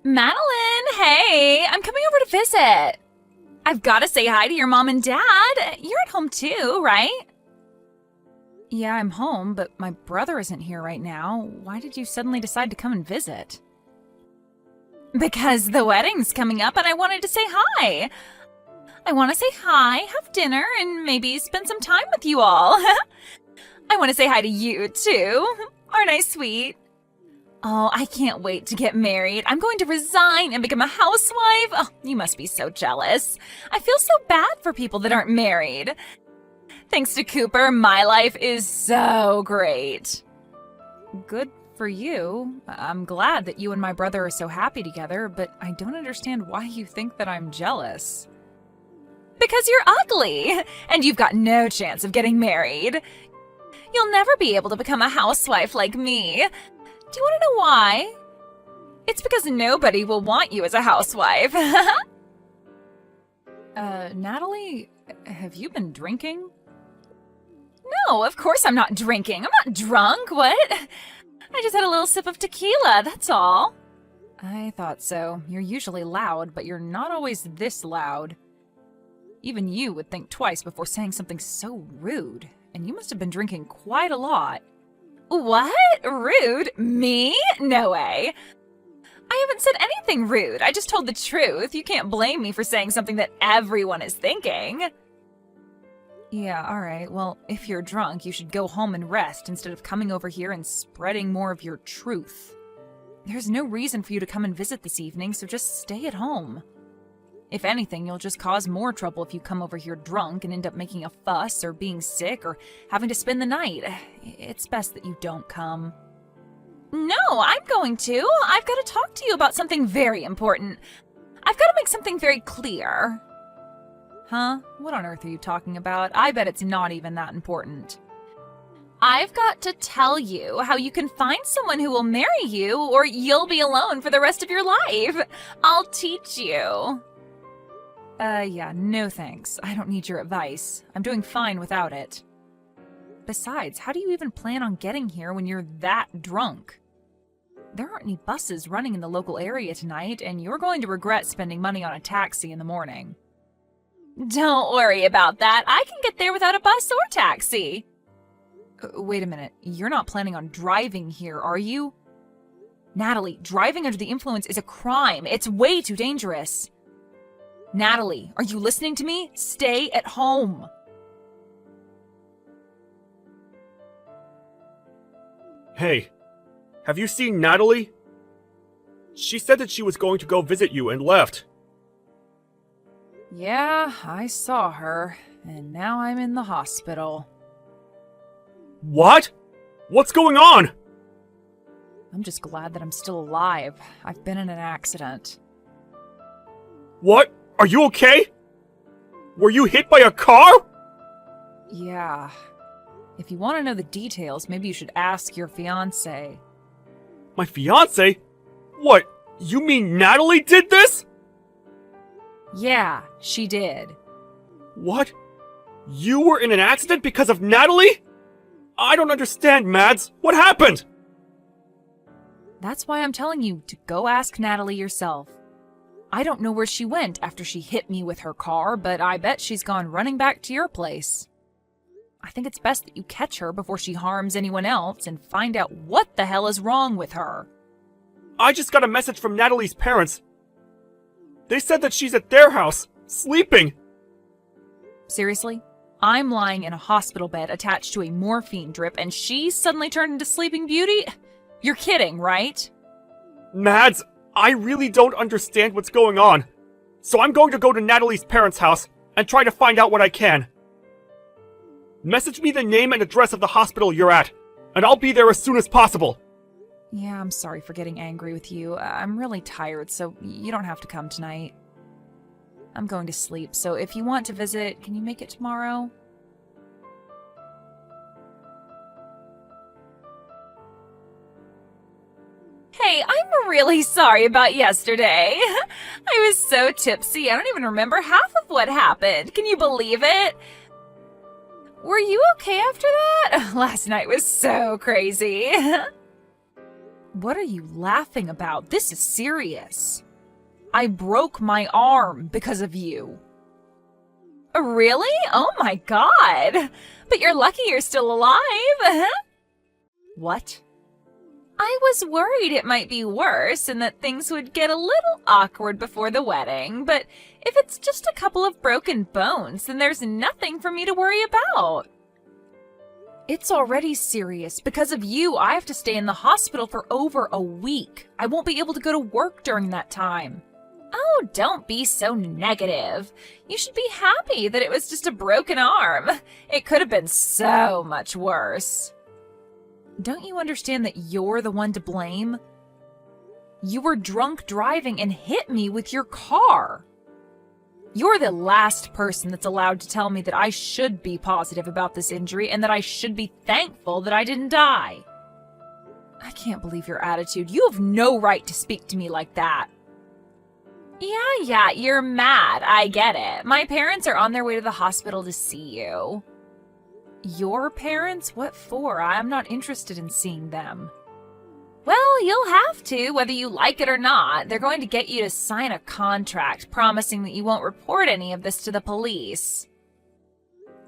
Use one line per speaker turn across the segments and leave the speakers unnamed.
Madeline, hey, I'm coming over to visit. I've got to say hi to your mom and dad. You're at home too, right? Yeah, I'm home, but my brother isn't here right now. Why did you suddenly decide to come and visit? Because the wedding's coming up and I wanted to say hi. I want to say hi, have dinner, and maybe spend some time with you all. I want to say hi to you too. Aren't I sweet? Oh, I can't wait to get married. I'm going to resign and become a housewife. Oh, you must be so jealous. I feel so bad for people that aren't married. Thanks to Cooper, my life is so great. Good for you. I'm glad that you and my brother are so happy together, but I don't understand why you think that I'm jealous. Because you're ugly, and you've got no chance of getting married. You'll never be able to become a housewife like me. Do you want to know why? It's because nobody will want you as a housewife. Natalie, have you been drinking? No, of course I'm not drinking. I'm not drunk, what? I just had a little sip of tequila, that's all. I thought so. You're usually loud, but you're not always this loud. Even you would think twice before saying something so rude, and you must have been drinking quite a lot. What? Rude? Me? No way. I haven't said anything rude. I just told the truth. You can't blame me for saying something that everyone is thinking. Yeah, alright. Well, if you're drunk, you should go home and rest instead of coming over here and spreading more of your truth. There's no reason for you to come and visit this evening, so just stay at home. If anything, you'll just cause more trouble if you come over here drunk and end up making a fuss or being sick or having to spend the night. It's best that you don't come. No, I'm going to. I've got to talk to you about something very important. I've got to make something very clear. Huh? What on earth are you talking about? I bet it's not even that important. I've got to tell you how you can find someone who will marry you or you'll be alone for the rest of your life. I'll teach you. Yeah, no thanks. I don't need your advice. I'm doing fine without it. Besides, how do you even plan on getting here when you're that drunk? There aren't any buses running in the local area tonight, and you're going to regret spending money on a taxi in the morning. Don't worry about that. I can get there without a bus or taxi. Wait a minute. You're not planning on driving here, are you? Natalie, driving under the influence is a crime. It's way too dangerous. Natalie, are you listening to me? Stay at home.
Hey, have you seen Natalie? She said that she was going to go visit you and left.
Yeah, I saw her, and now I'm in the hospital.
What? What's going on?
I'm just glad that I'm still alive. I've been in an accident.
What? Are you okay? Were you hit by a car?
Yeah. If you want to know the details, maybe you should ask your fiancé.
My fiancé? What? You mean Natalie did this?
Yeah, she did.
What? You were in an accident because of Natalie? I don't understand, Mads. What happened?
That's why I'm telling you to go ask Natalie yourself. I don't know where she went after she hit me with her car, but I bet she's gone running back to your place. I think it's best that you catch her before she harms anyone else and find out what the hell is wrong with her.
I just got a message from Natalie's parents. They said that she's at their house, sleeping.
Seriously? I'm lying in a hospital bed attached to a morphine drip and she suddenly turned into Sleeping Beauty? You're kidding, right?
Mads, I really don't understand what's going on. So I'm going to go to Natalie's parents' house and try to find out what I can. Message me the name and address of the hospital you're at, and I'll be there as soon as possible.
Yeah, I'm sorry for getting angry with you. I'm really tired, so you don't have to come tonight. I'm going to sleep, so if you want to visit, can you make it tomorrow? Hey, I'm really sorry about yesterday. I was so tipsy, I don't even remember half of what happened. Can you believe it? Were you okay after that? Last night was so crazy. What are you laughing about? This is serious. I broke my arm because of you. Really? Oh my god! But you're lucky you're still alive! What? I was worried it might be worse and that things would get a little awkward before the wedding, but if it's just a couple of broken bones, then there's nothing for me to worry about. It's already serious. Because of you, I have to stay in the hospital for over a week. I won't be able to go to work during that time. Oh, don't be so negative. You should be happy that it was just a broken arm. It could have been so much worse. Don't you understand that you're the one to blame? You were drunk driving and hit me with your car. You're the last person that's allowed to tell me that I should be positive about this injury and that I should be thankful that I didn't die. I can't believe your attitude. You have no right to speak to me like that. Yeah, you're mad. I get it. My parents are on their way to the hospital to see you. Your parents? What for? I'm not interested in seeing them. Well, you'll have to, whether you like it or not. They're going to get you to sign a contract promising that you won't report any of this to the police.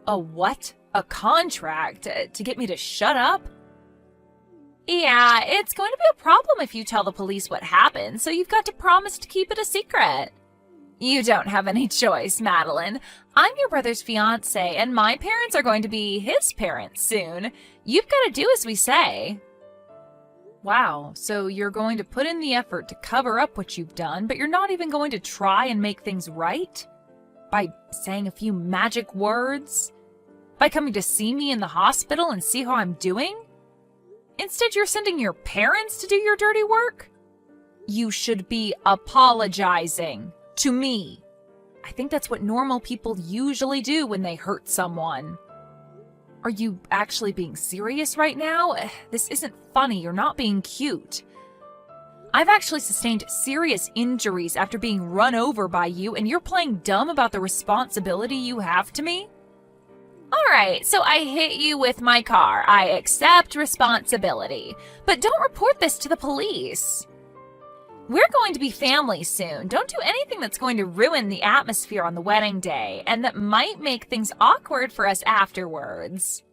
A what? A contract? To get me to shut up? Yeah, it's going to be a problem if you tell the police what happened, so you've got to promise to keep it a secret. You don't have any choice, Madeline. I'm your brother's fiancé, and my parents are going to be his parents soon. You've got to do as we say. Wow, so you're going to put in the effort to cover up what you've done, but you're not even going to try and make things right? By saying a few magic words? By coming to see me in the hospital and see how I'm doing? Instead, you're sending your parents to do your dirty work? You should be apologizing to me. I think that's what normal people usually do when they hurt someone. Are you actually being serious right now? This isn't funny. You're not being cute. I've actually sustained serious injuries after being run over by you, and you're playing dumb about the responsibility you have to me? Alright, so I hit you with my car. I accept responsibility. But don't report this to the police. We're going to be family soon. Don't do anything that's going to ruin the atmosphere on the wedding day, and that might make things awkward for us afterwards.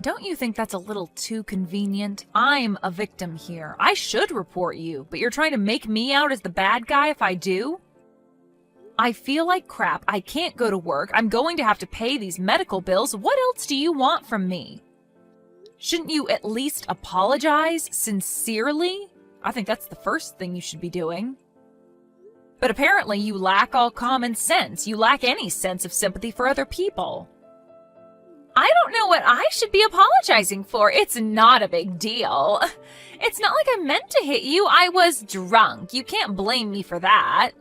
Don't you think that's a little too convenient? I'm a victim here. I should report you, but you're trying to make me out as the bad guy if I do? I feel like crap. I can't go to work. I'm going to have to pay these medical bills. What else do you want from me? Shouldn't you at least apologize sincerely? I think that's the first thing you should be doing. But apparently you lack all common sense. You lack any sense of sympathy for other people. I don't know what I should be apologizing for. It's not a big deal. It's not like I meant to hit you. I was drunk. You can't blame me for that.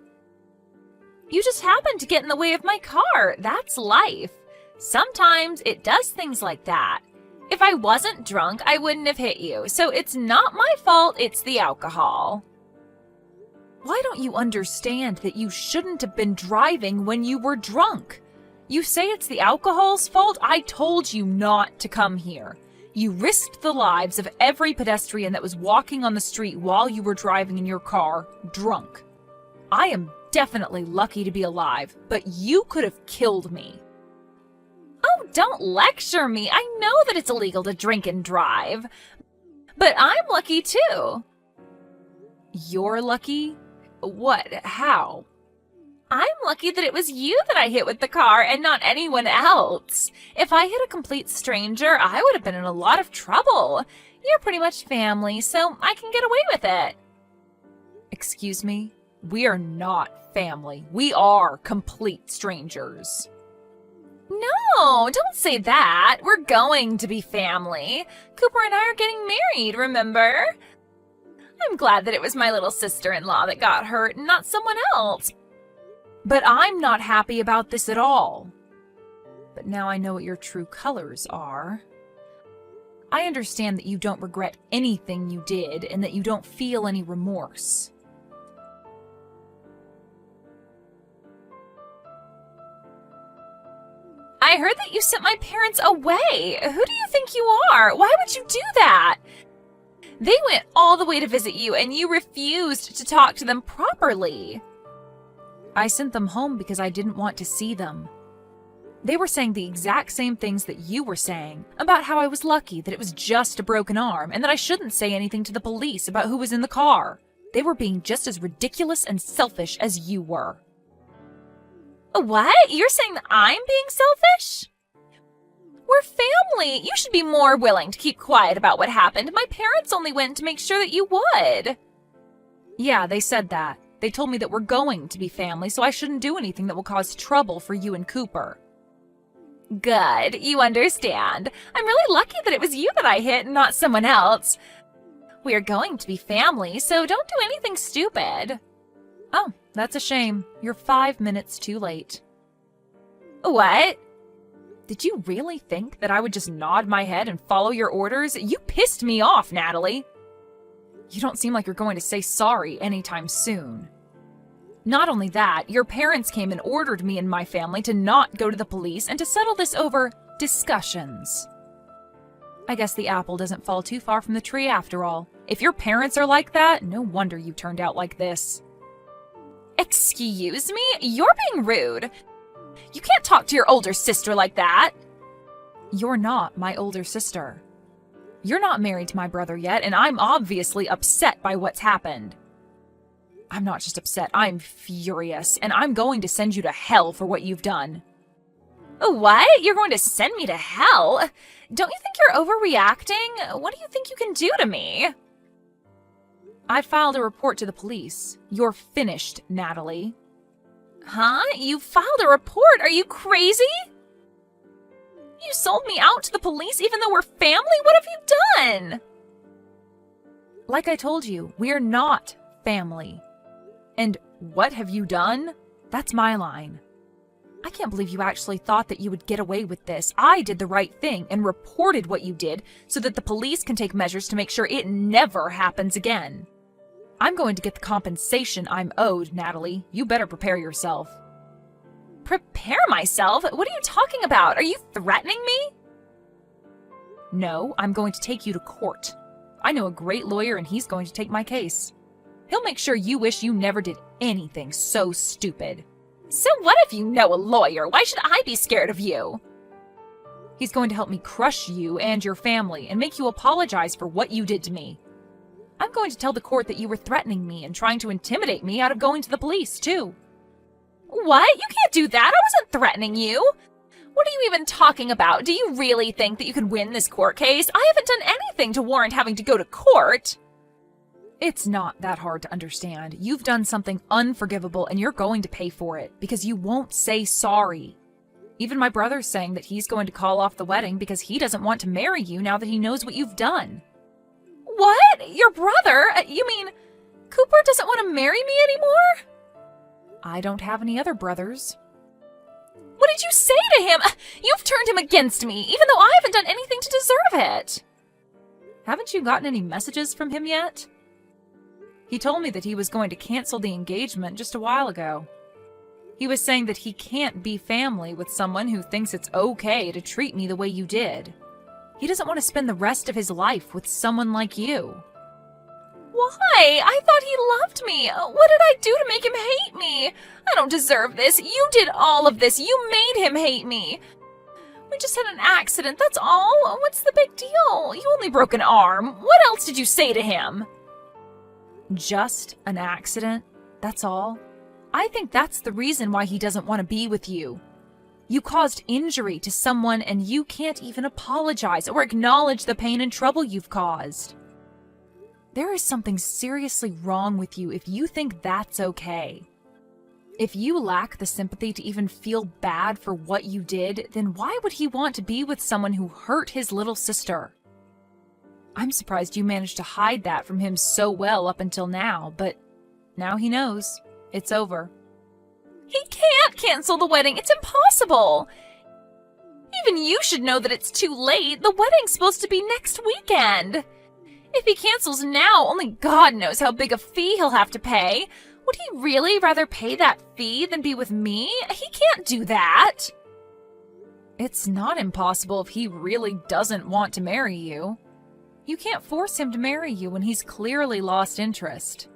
You just happened to get in the way of my car. That's life. Sometimes it does things like that. If I wasn't drunk, I wouldn't have hit you. So it's not my fault, it's the alcohol. Why don't you understand that you shouldn't have been driving when you were drunk? You say it's the alcohol's fault? I told you not to come here. You risked the lives of every pedestrian that was walking on the street while you were driving in your car, drunk. I am definitely lucky to be alive, but you could have killed me. Oh, don't lecture me. I know that it's illegal to drink and drive. But I'm lucky too. You're lucky? What? How? I'm lucky that it was you that I hit with the car and not anyone else. If I hit a complete stranger, I would have been in a lot of trouble. You're pretty much family, so I can get away with it. Excuse me? We are not family. We are complete strangers. No, don't say that. We're going to be family. Cooper and I are getting married, remember? I'm glad that it was my little sister-in-law that got hurt and not someone else. But I'm not happy about this at all. But now I know what your true colors are. I understand that you don't regret anything you did and that you don't feel any remorse. I heard that you sent my parents away. Who do you think you are? Why would you do that? They went all the way to visit you and you refused to talk to them properly. I sent them home because I didn't want to see them. They were saying the exact same things that you were saying, about how I was lucky that it was just a broken arm and that I shouldn't say anything to the police about who was in the car. They were being just as ridiculous and selfish as you were. What? You're saying that I'm being selfish? We're family. You should be more willing to keep quiet about what happened. My parents only went to make sure that you would. Yeah, they said that. They told me that we're going to be family, so I shouldn't do anything that will cause trouble for you and Cooper. Good. You understand. I'm really lucky that it was you that I hit and not someone else. We are going to be family, so don't do anything stupid. Oh, that's a shame. You're 5 minutes too late. What? Did you really think that I would just nod my head and follow your orders? You pissed me off, Natalie. You don't seem like you're going to say sorry anytime soon. Not only that, your parents came and ordered me and my family to not go to the police and to settle this over discussions. I guess the apple doesn't fall too far from the tree after all. If your parents are like that, no wonder you turned out like this. Excuse me? You're being rude. You can't talk to your older sister like that. You're not my older sister. You're not married to my brother yet, and I'm obviously upset by what's happened. I'm not just upset, I'm furious, and I'm going to send you to hell for what you've done. What? You're going to send me to hell? Don't you think you're overreacting? What do you think you can do to me? I filed a report to the police. You're finished, Natalie. Huh? You filed a report? Are you crazy? You sold me out to the police even though we're family? What have you done? Like I told you, we're not family. And what have you done? That's my line. I can't believe you actually thought that you would get away with this. I did the right thing and reported what you did so that the police can take measures to make sure it never happens again. I'm going to get the compensation I'm owed, Natalie. You better prepare yourself. Prepare myself? What are you talking about? Are you threatening me? No, I'm going to take you to court. I know a great lawyer and he's going to take my case. He'll make sure you wish you never did anything so stupid. So what if you know a lawyer? Why should I be scared of you? He's going to help me crush you and your family and make you apologize for what you did to me. I'm going to tell the court that you were threatening me and trying to intimidate me out of going to the police, too. What? You can't do that. I wasn't threatening you. What are you even talking about? Do you really think that you can win this court case? I haven't done anything to warrant having to go to court. It's not that hard to understand. You've done something unforgivable and you're going to pay for it because you won't say sorry. Even my brother's saying that he's going to call off the wedding because he doesn't want to marry you now that he knows what you've done. What? Your brother? You mean Cooper doesn't want to marry me anymore? I don't have any other brothers. What did you say to him? You've turned him against me, even though I haven't done anything to deserve it. Haven't you gotten any messages from him yet? He told me that he was going to cancel the engagement just a while ago. He was saying that he can't be family with someone who thinks it's okay to treat me the way you did. He doesn't want to spend the rest of his life with someone like you. Why? I thought he loved me. What did I do to make him hate me? I don't deserve this. You did all of this. You made him hate me. We just had an accident, that's all. What's the big deal? You only broke an arm. What else did you say to him? Just an accident? That's all? I think that's the reason why he doesn't want to be with you. You caused injury to someone and you can't even apologize or acknowledge the pain and trouble you've caused. There is something seriously wrong with you if you think that's okay. If you lack the sympathy to even feel bad for what you did, then why would he want to be with someone who hurt his little sister? I'm surprised you managed to hide that from him so well up until now, but now he knows. It's over. He can't cancel the wedding. It's impossible. Even you should know that it's too late. The wedding's supposed to be next weekend. If he cancels now, only God knows how big a fee he'll have to pay. Would he really rather pay that fee than be with me? He can't do that. It's not impossible if he really doesn't want to marry you. You can't force him to marry you when he's clearly lost interest.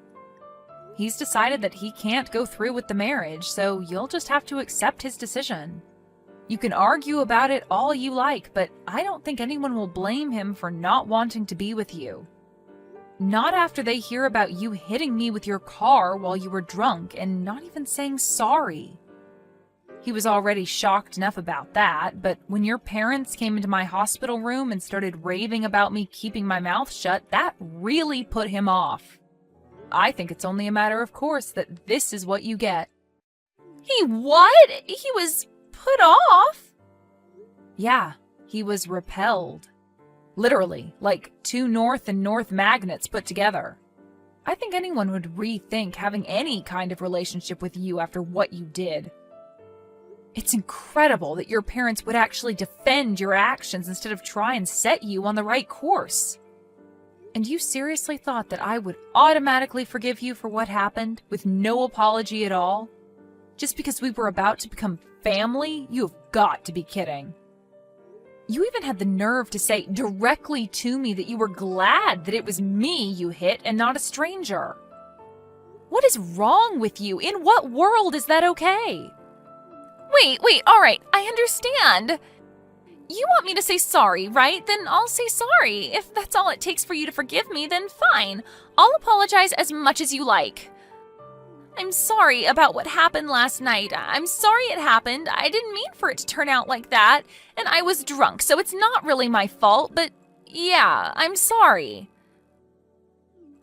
He's decided that he can't go through with the marriage, so you'll just have to accept his decision. You can argue about it all you like, but I don't think anyone will blame him for not wanting to be with you. Not after they hear about you hitting me with your car while you were drunk and not even saying sorry. He was already shocked enough about that, but when your parents came into my hospital room and started raving about me keeping my mouth shut, that really put him off. I think it's only a matter of course that this is what you get.
He what? He was put off?
Yeah, he was repelled. Literally, like two north and north magnets put together. I think anyone would rethink having any kind of relationship with you after what you did. It's incredible that your parents would actually defend your actions instead of try and set you on the right course. And you seriously thought that I would automatically forgive you for what happened with no apology at all? Just because we were about to become family? You have got to be kidding. You even had the nerve to say directly to me that you were glad that it was me you hit and not a stranger. What is wrong with you? In what world is that okay?
Wait, alright, I understand. You want me to say sorry, right? Then I'll say sorry. If that's all it takes for you to forgive me, then fine. I'll apologize as much as you like. I'm sorry about what happened last night. I'm sorry it happened. I didn't mean for it to turn out like that. And I was drunk, so it's not really my fault, but yeah, I'm sorry.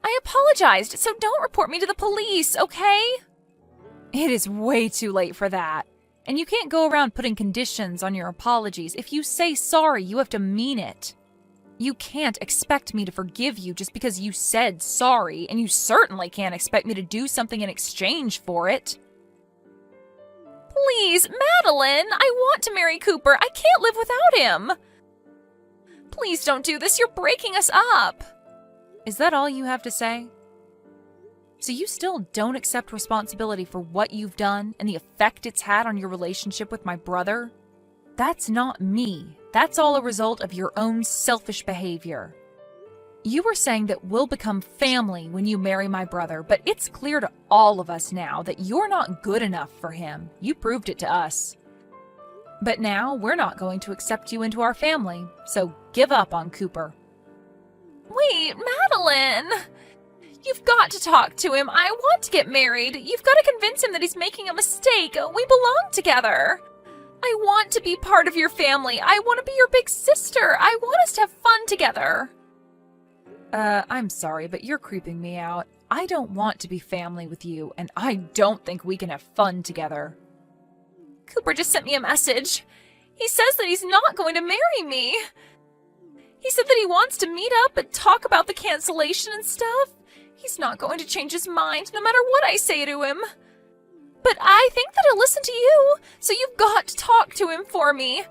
I apologized, so don't report me to the police, okay?
It is way too late for that. And you can't go around putting conditions on your apologies. If you say sorry, you have to mean it. You can't expect me to forgive you just because you said sorry, and you certainly can't expect me to do something in exchange for it.
Please, Madeline, I want to marry Cooper. I can't live without him. Please don't do this. You're breaking us up.
Is that all you have to say? So you still don't accept responsibility for what you've done and the effect it's had on your relationship with my brother? That's not me. That's all a result of your own selfish behavior. You were saying that we'll become family when you marry my brother, but it's clear to all of us now that you're not good enough for him. You proved it to us. But now we're not going to accept you into our family, so give up on Cooper.
Wait, Madeline! You've got to talk to him. I want to get married. You've got to convince him that he's making a mistake. We belong together. I want to be part of your family. I want to be your big sister. I want us to have fun together.
I'm sorry, but you're creeping me out. I don't want to be family with you, and I don't think we can have fun together.
Cooper just sent me a message. He says that he's not going to marry me. He said that he wants to meet up and talk about the cancellation and stuff. He's not going to change his mind no matter what I say to him. But I think that he'll listen to you, so you've got to talk to him for me.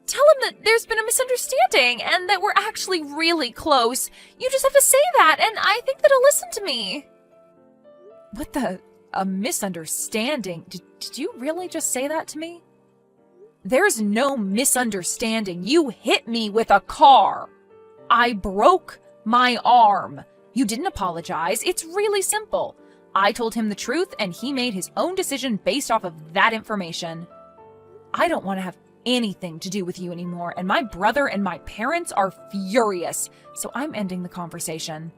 Tell him that there's been a misunderstanding and that we're actually really close. You just have to say that, and I think that he'll listen to me.
What a misunderstanding? Did you really just say that to me? There's no misunderstanding. You hit me with a car. I broke my arm. You didn't apologize. It's really simple. I told him the truth, and he made his own decision based off of that information. I don't want to have anything to do with you anymore, and my brother and my parents are furious, so I'm ending the conversation.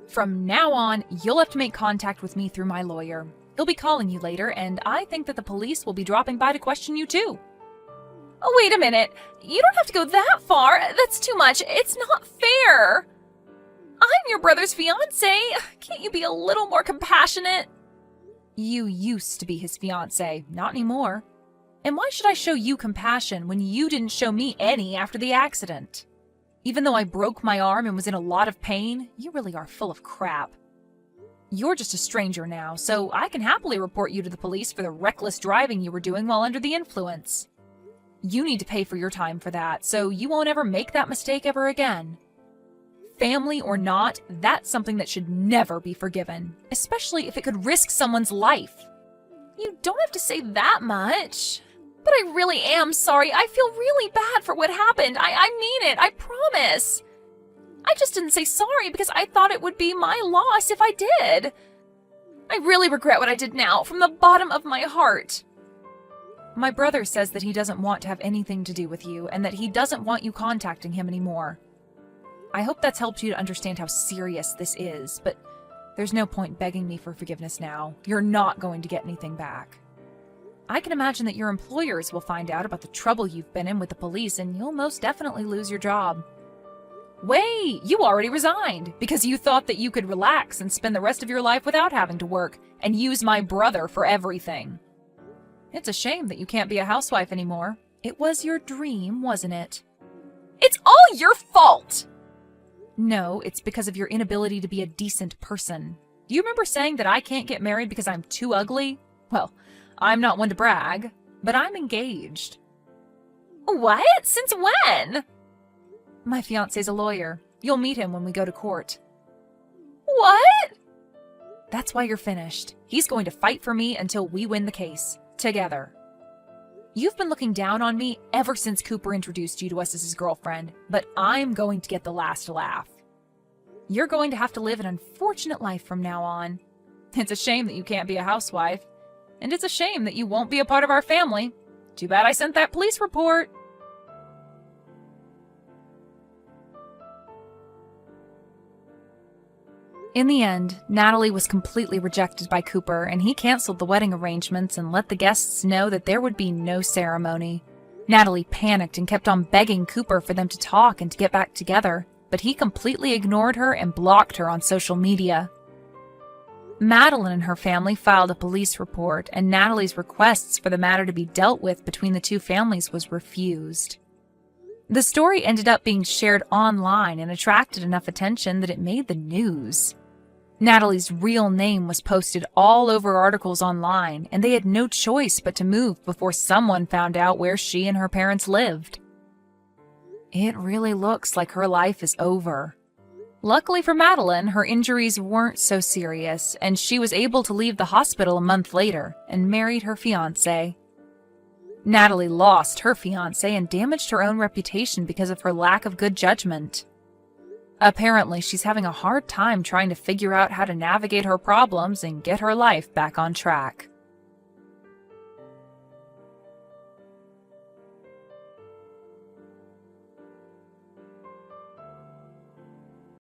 From now on, you'll have to make contact with me through my lawyer. He'll be calling you later, and I think that the police will be dropping by to question you too.
Oh, wait a minute. You don't have to go that far. That's too much. It's not fair. I'm your brother's fiancé. Can't you be a little more compassionate?
You used to be his fiancé, not anymore. And why should I show you compassion when you didn't show me any after the accident? Even though I broke my arm and was in a lot of pain, you really are full of crap. You're just a stranger now, so I can happily report you to the police for the reckless driving you were doing while under the influence. You need to pay for your time for that, so you won't ever make that mistake ever again. Family or not, that's something that should never be forgiven, especially if it could risk someone's life.
You don't have to say that much. But I really am sorry. I feel really bad for what happened. I mean it. I promise. I just didn't say sorry because I thought it would be my loss if I did. I really regret what I did now, from the bottom of my heart.
My brother says that he doesn't want to have anything to do with you and that he doesn't want you contacting him anymore. I hope that's helped you to understand how serious this is, but there's no point begging me for forgiveness now. You're not going to get anything back. I can imagine that your employers will find out about the trouble you've been in with the police and you'll most definitely lose your job. Wait, you already resigned because you thought that you could relax and spend the rest of your life without having to work and use my brother for everything. It's a shame that you can't be a housewife anymore. It was your dream, wasn't it?
It's all your fault!
No, it's because of your inability to be a decent person. Do you remember saying that I can't get married because I'm too ugly? Well, I'm not one to brag, but I'm engaged.
What? Since when?
My fiancé's a lawyer. You'll meet him when we go to court.
What?
That's why you're finished. He's going to fight for me until we win the case. Together. You've been looking down on me ever since Cooper introduced you to us as his girlfriend, but I'm going to get the last laugh. You're going to have to live an unfortunate life from now on. It's a shame that you can't be a housewife, and it's a shame that you won't be a part of our family. Too bad I sent that police report. In the end, Natalie was completely rejected by Cooper, and he canceled the wedding arrangements and let the guests know that there would be no ceremony. Natalie panicked and kept on begging Cooper for them to talk and to get back together, but he completely ignored her and blocked her on social media. Madeline and her family filed a police report, and Natalie's requests for the matter to be dealt with between the two families was refused. The story ended up being shared online and attracted enough attention that it made the news. Natalie's real name was posted all over articles online, and they had no choice but to move before someone found out where she and her parents lived. It really looks like her life is over. Luckily for Madeline, her injuries weren't so serious, and she was able to leave the hospital a month later and married her fiancé. Natalie lost her fiancé and damaged her own reputation because of her lack of good judgment. Apparently, she's having a hard time trying to figure out how to navigate her problems and get her life back on track.